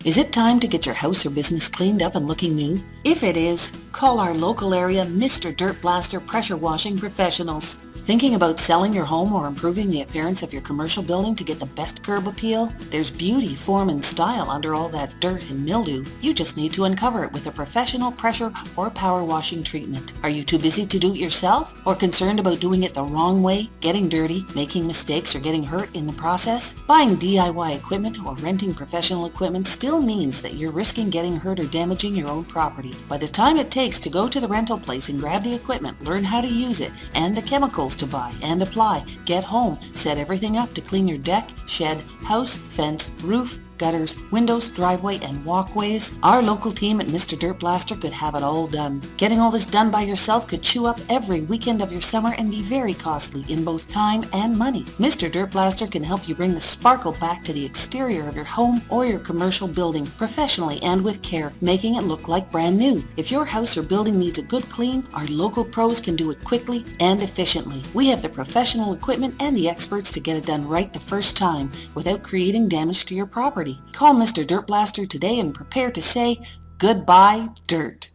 Is it time to get your house or business cleaned up and looking new? If it is, call our local area Mr. Dirt Blaster Pressure Washing Professionals. Thinking about selling your home or improving the appearance of your commercial building to get the best curb appeal? There's beauty, form, and style under all that dirt and mildew. You just need to uncover it with a professional pressure or power washing treatment. Are you too busy to do it yourself? Or concerned about doing it the wrong way, getting dirty, making mistakes, or getting hurt in the process? Buying DIY equipment or renting professional equipment still means that you're risking getting hurt or damaging your own property. By the time it takes to go to the rental place and grab the equipment, learn how to use it, and the chemicals to buy and apply, get home, set everything up to clean your deck, shed, house, fence, roof, gutters, windows, driveway, and walkways, our local team at Mr. Dirt Blaster could have it all done. Getting all this done by yourself could chew up every weekend of your summer and be very costly in both time and money. Mr. Dirt Blaster can help you bring the sparkle back to the exterior of your home or your commercial building professionally and with care, making it look like brand new. If your house or building needs a good clean, our local pros can do it quickly and efficiently. We have the professional equipment and the experts to get it done right the first time without creating damage to your property. Call Mr. Dirt Blaster today and prepare to say goodbye, dirt.